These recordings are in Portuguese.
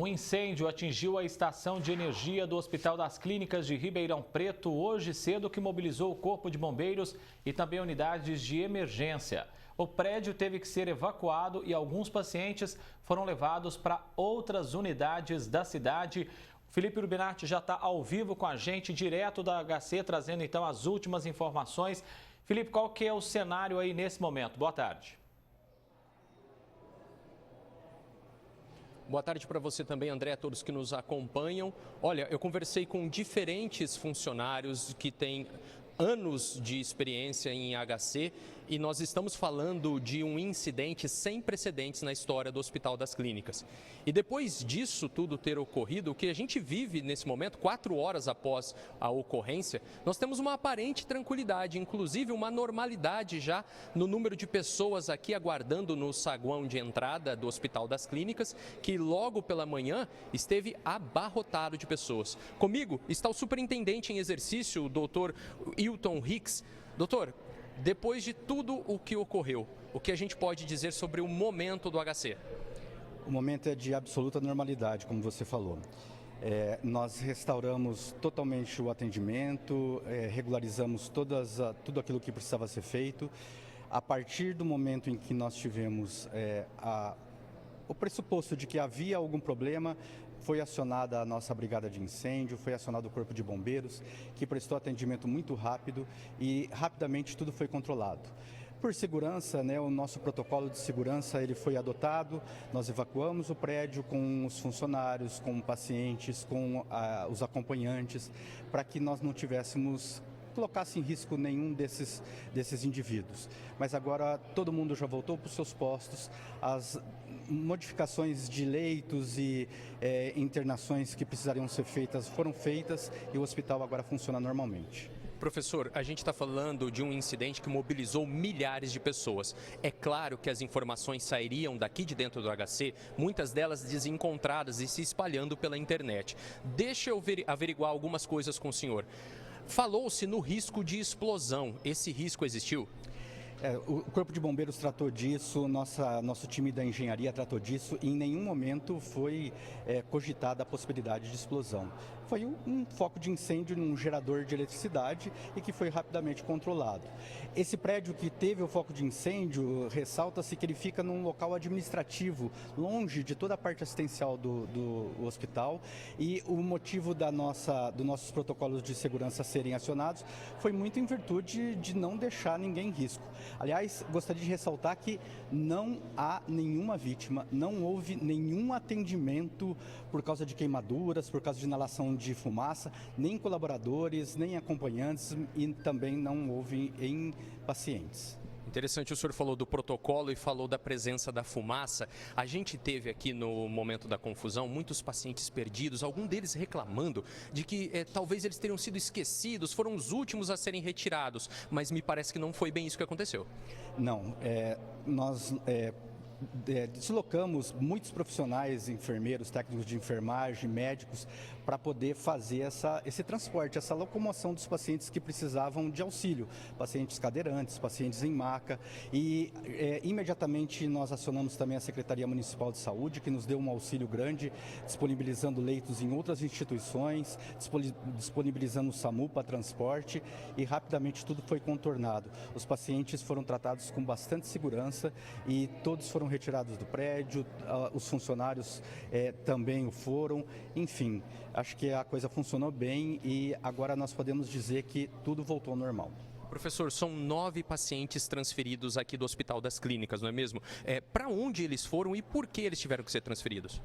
Um incêndio atingiu a estação de energia do Hospital das Clínicas de Ribeirão Preto hoje cedo, que mobilizou o Corpo de Bombeiros e também unidades de emergência. O prédio teve que ser evacuado e alguns pacientes foram levados para outras unidades da cidade. Felipe Urbinati já está ao vivo com a gente, direto da HC, trazendo então as últimas informações. Felipe, qual que é o cenário aí nesse momento? Boa tarde. Boa tarde para você também, André, a todos que nos acompanham. Olha, eu conversei com diferentes funcionários que têm anos de experiência em HC e nós estamos falando de um incidente sem precedentes na história do Hospital das Clínicas. E depois disso tudo ter ocorrido, o que a gente vive nesse momento, 4 horas após a ocorrência, nós temos uma aparente tranquilidade, inclusive uma normalidade já no número de pessoas aqui aguardando no saguão de entrada do Hospital das Clínicas, que logo pela manhã esteve abarrotado de pessoas. Comigo está o superintendente em exercício, o doutor Hilton Hicks. Doutor, depois de tudo o que ocorreu, o que a gente pode dizer sobre o momento do HC? O momento é de absoluta normalidade, como você falou. Nós restauramos totalmente o atendimento, regularizamos tudo aquilo que precisava ser feito. A partir do momento em que nós tivemos o pressuposto de que havia algum problema, foi acionada a nossa brigada de incêndio, foi acionado o Corpo de Bombeiros, que prestou atendimento muito rápido e rapidamente tudo foi controlado. Por segurança, o nosso protocolo de segurança ele foi adotado, nós evacuamos o prédio com os funcionários, com pacientes, com os acompanhantes, para que nós não colocasse em risco nenhum desses indivíduos. Mas agora todo mundo já voltou para os seus postos, as modificações de leitos e internações que precisariam ser feitas foram feitas e o hospital agora funciona normalmente. Professor, a gente está falando de um incidente que mobilizou milhares de pessoas. É claro que as informações sairiam daqui de dentro do HC, muitas delas desencontradas e se espalhando pela internet. Deixa eu averiguar algumas coisas com o senhor. Falou-se no risco de explosão. Esse risco existiu? O Corpo de Bombeiros tratou disso, nosso time da engenharia tratou disso e em nenhum momento foi cogitada a possibilidade de explosão. Foi um foco de incêndio num gerador de eletricidade e que foi rapidamente controlado. Esse prédio que teve o foco de incêndio, ressalta-se que ele fica num local administrativo, longe de toda a parte assistencial do hospital, e o motivo dos nossos protocolos de segurança serem acionados foi muito em virtude de não deixar ninguém em risco. Aliás, gostaria de ressaltar que não há nenhuma vítima, não houve nenhum atendimento por causa de queimaduras, por causa de inalação de fumaça, nem colaboradores, nem acompanhantes e também não houve em pacientes. Interessante, o senhor falou do protocolo e falou da presença da fumaça. A gente teve aqui no momento da confusão muitos pacientes perdidos, algum deles reclamando de que talvez eles teriam sido esquecidos, foram os últimos a serem retirados, mas me parece que não foi bem isso que aconteceu. Não, nós deslocamos muitos profissionais, enfermeiros, técnicos de enfermagem, médicos, para poder fazer esse transporte, essa locomoção dos pacientes que precisavam de auxílio, pacientes cadeirantes, pacientes em maca, e imediatamente nós acionamos também a Secretaria Municipal de Saúde, que nos deu um auxílio grande, disponibilizando leitos em outras instituições, disponibilizando o SAMU para transporte, e rapidamente tudo foi contornado. Os pacientes foram tratados com bastante segurança e todos foram retirados do prédio, os funcionários também o foram, enfim, acho que a coisa funcionou bem e agora nós podemos dizer que tudo voltou ao normal. Professor, são 9 pacientes transferidos aqui do Hospital das Clínicas, não é mesmo? Para onde eles foram e por que eles tiveram que ser transferidos?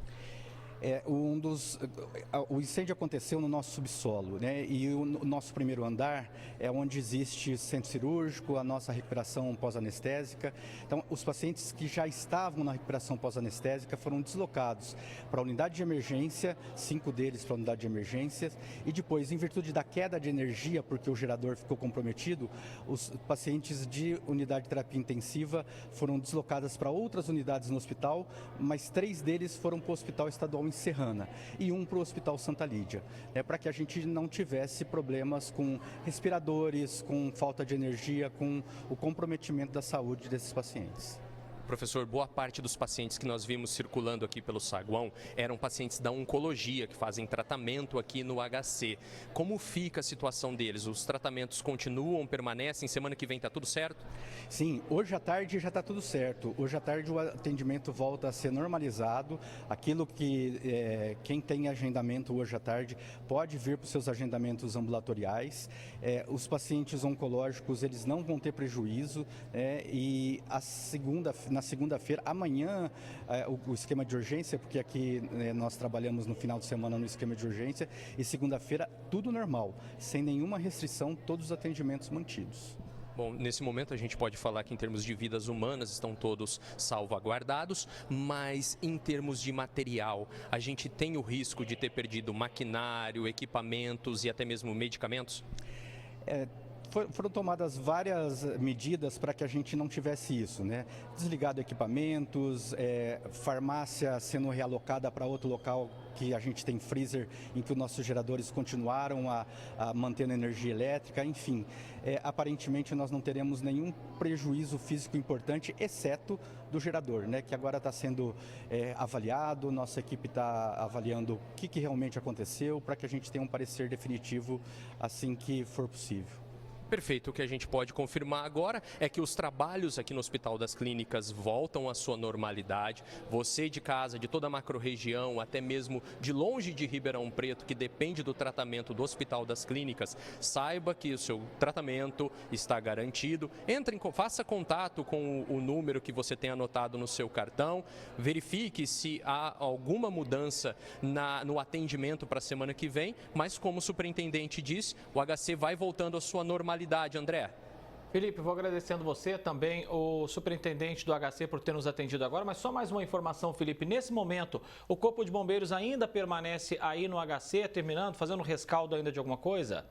O incêndio aconteceu no nosso subsolo, e o nosso primeiro andar é onde existe centro cirúrgico, a nossa recuperação pós-anestésica. Então, os pacientes que já estavam na recuperação pós-anestésica foram deslocados para a unidade de emergência, 5 deles para a unidade de emergências, e depois, em virtude da queda de energia, porque o gerador ficou comprometido, os pacientes de unidade de terapia intensiva foram deslocados para outras unidades no hospital, mas 3 deles foram para o Hospital Estadual em Serrana e um para o Hospital Santa Lídia, para que a gente não tivesse problemas com respiradores, com falta de energia, com o comprometimento da saúde desses pacientes. Professor, boa parte dos pacientes que nós vimos circulando aqui pelo saguão eram pacientes da oncologia, que fazem tratamento aqui no HC. Como fica a situação deles? Os tratamentos continuam, permanecem? Semana que vem está tudo certo? Sim, hoje à tarde já está tudo certo. Hoje à tarde o atendimento volta a ser normalizado. Aquilo que quem tem agendamento hoje à tarde pode vir para os seus agendamentos ambulatoriais. Os pacientes oncológicos, eles não vão ter prejuízo, e na segunda-feira, amanhã, o esquema de urgência, porque aqui nós trabalhamos no final de semana no esquema de urgência, e segunda-feira tudo normal, sem nenhuma restrição, todos os atendimentos mantidos. Bom, nesse momento a gente pode falar que em termos de vidas humanas estão todos salvaguardados, mas em termos de material, a gente tem o risco de ter perdido maquinário, equipamentos e até mesmo medicamentos? Foram tomadas várias medidas para que a gente não tivesse isso, né? Desligado equipamentos, farmácia sendo realocada para outro local que a gente tem freezer, em que os nossos geradores continuaram a manter energia elétrica, enfim. Aparentemente nós não teremos nenhum prejuízo físico importante, exceto do gerador, né? Que agora está sendo avaliado, nossa equipe está avaliando o que realmente aconteceu, para que a gente tenha um parecer definitivo assim que for possível. Perfeito. O que a gente pode confirmar agora é que os trabalhos aqui no Hospital das Clínicas voltam à sua normalidade. Você de casa, de toda a macro-região, até mesmo de longe de Ribeirão Preto, que depende do tratamento do Hospital das Clínicas, saiba que o seu tratamento está garantido. Faça contato com o número que você tem anotado no seu cartão. Verifique se há alguma mudança no atendimento para a semana que vem, mas como o superintendente disse, o HC vai voltando à sua normalidade. André. Felipe, vou agradecendo você, também o superintendente do HC por ter nos atendido agora, mas só mais uma informação, Felipe. Nesse momento, o Corpo de Bombeiros ainda permanece aí no HC, terminando, fazendo rescaldo ainda de alguma coisa?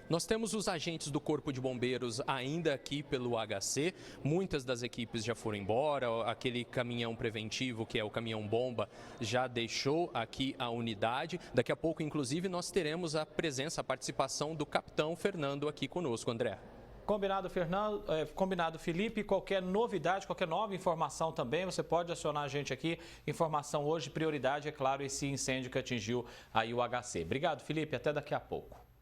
Nós temos os agentes do Corpo de Bombeiros ainda aqui pelo HC, muitas das equipes já foram embora, aquele caminhão preventivo, que é o caminhão-bomba, já deixou aqui a unidade. Daqui a pouco, inclusive, nós teremos a participação do capitão Fernando aqui conosco, André. Combinado, combinado, Felipe. Qualquer novidade, qualquer nova informação também, você pode acionar a gente aqui. Informação hoje, prioridade, é claro, esse incêndio que atingiu aí o HC. Obrigado, Felipe. Até daqui a pouco.